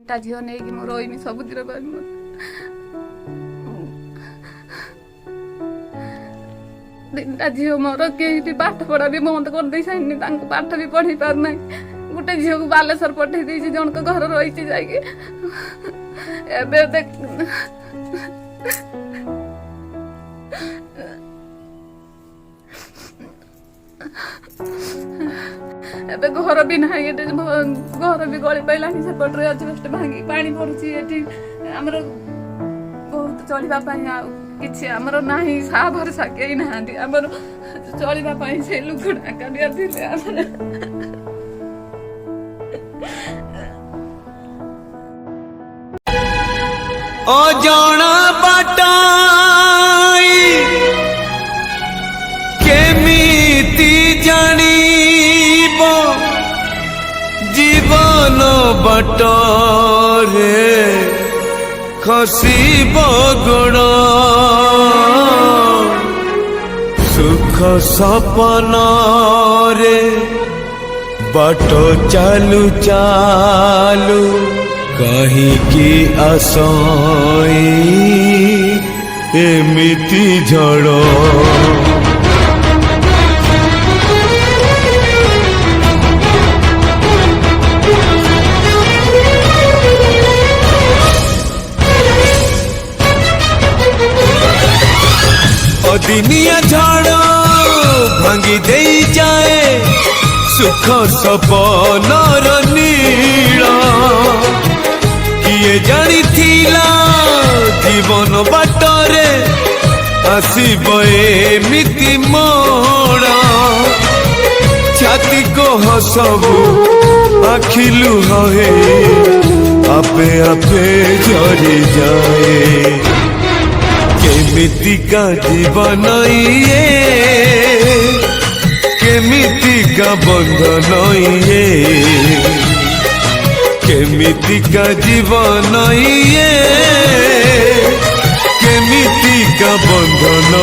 ता झील नहीं कि मोर रोईमी सबुदिन तीनटा झील मोर कहीं पाठ पढ़ा भी बंद कर दे साइनी पाठ भी पढ़ी पार ना गोटे झील को बालेश्वर पठे जनक घर रही जाकि एबे घर भी ना घर भी गली पाइला सेपटे अजबेस्ट भांगी पानी पड़ुची आमर बहुत चलवा किसी आमर ना सा भरसा कहीं ना आमर चलवा से लुगड़ा काटिया अजाना बाटाई केमिति जानिब जीवन बाटरे खसिब गुण सुख सपन रे बाट चालू चालू कहीं की आशाई एमिति झड़ अदिनिया झड़ भांगी दे जाए सुख सपन नीड़ा किए जानी थिला जीवन बाटरे आसीब एमिति मोड़ा छाती को हसबू आखिलु हे आपे आपे झरी जाए केमिति का जीवन ये केमिति का बंधन ये केमिति का जीवन ये केमिति का बंधन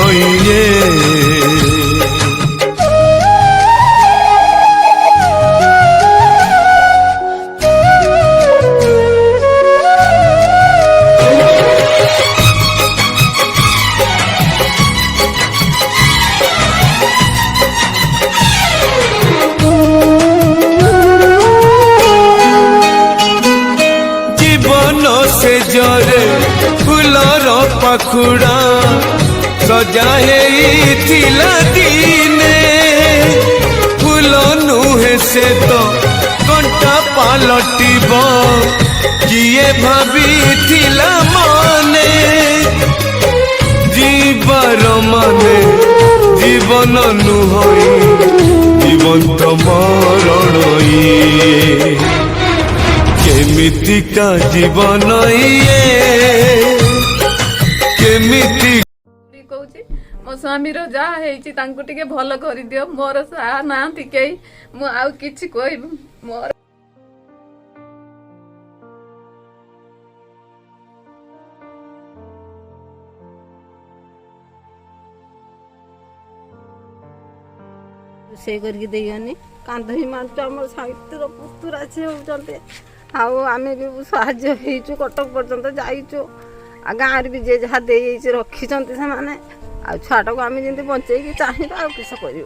ये से जरे फुलर पाखुड़ा सजा हेइथिला दिने फूल नुहे से तो कंटा पालटिब किए भाबिथिला मने जीवर माने जीवन नुहई जीवंत मरण केमिति का जीवन ये केमिति कहूँ मो स्वामी जहाँ टे भल कर दियो मोर सा ना कई मुझे कह मोर से करके कांध ही मार आम साहित्यर पुतुरा से होते आम भी साहय हो कटक पर्यंत जाइचु गाँव भी जे जहाँ दे रखिंट से मैंने छुआटा को आम जमी बचेगी चाहिए किस कर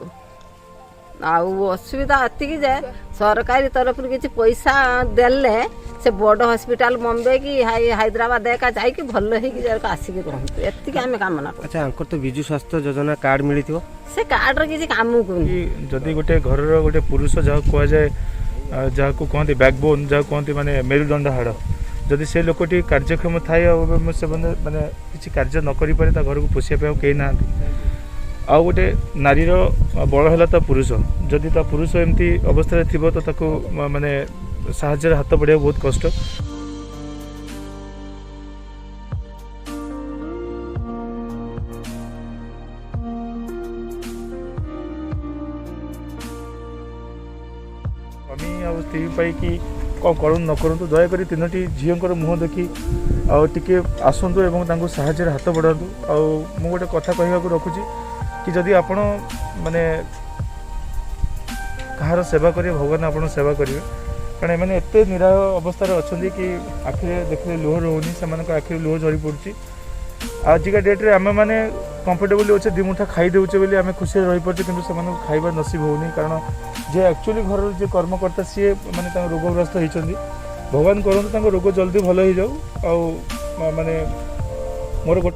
असुविधा एतिक जाए सरकारी तरफ किसी पैसा देले से बड़ हॉस्पिटल बॉम्बे की हैदराबाद एका जाकि भल हो आसिक रुँतु एतिक आम कामना कर। अच्छा अंकर तो विजु स्वास्थ्य योजना कार्ड मिली से कार्ड किसी काम को जदि गोटे घर गोटे पुरुष जहाँ कह जाए जहाँ को कहते बैकबोन जहाँ कहते माने मेरुदंड हाड़ जदि से लोकटी कार्यक्षम थाए से माने किसी कार्य न करि पारे ता घर को पोषिया कई ना आ गोटे नारीर बड़ है तो पुरुष जदि ता पुरुष एमती अवस्था थी तो ताको माने साहाय्य हाथ बढ़िया बहुत कष्ट। स्वामी आ स्त्री पाई कि कौन करूँ न करूँ दयाकोरी तीनोटी झील मुह देखी आके आसतु और साहाय्य हाथ बढ़ातु आ गोटे कथा कहवाक रखुची कि जदि आपण माने कहार सेवा करेंगे भगवान आपण सेवा करेंगे କାରଣ ଏମାନେ ଏତେ ନିରାହ ଅବସ୍ଥାରେ ଅଛନ୍ତି କି ଆଖିରେ ଦେଖିଲେ ଲୁହ ରହୁନି, ସେମାନଙ୍କ ଆଖିରେ ଲୁହ ଝରି ପଡ଼ୁଛି। ଆଜିକା ଡେଟ୍ରେ ଆମେମାନେ କମ୍ଫର୍ଟେବଲି ଅଛେ, ଦୁଇ ମୁଠା ଖାଇ ଦେଉଛେ ବୋଲି ଆମେ ଖୁସିରେ ରହିପାରୁଛେ, କିନ୍ତୁ ସେମାନଙ୍କୁ ଖାଇବା ନସିବ ହେଉନି। କାରଣ ଯେ ଆକ୍ଚୁଆଲି ଘରର ଯେ କର୍ମକର୍ତ୍ତା ସିଏ ମାନେ ତାଙ୍କ ରୋଗଗ୍ରସ୍ତ ହେଇଛନ୍ତି। ଭଗବାନ କରନ୍ତୁ ତାଙ୍କ ରୋଗ ଜଲ୍ଦି ଭଲ ହେଇଯାଉ। ଆଉ ମାନେ ମୋର ଗୋଟେ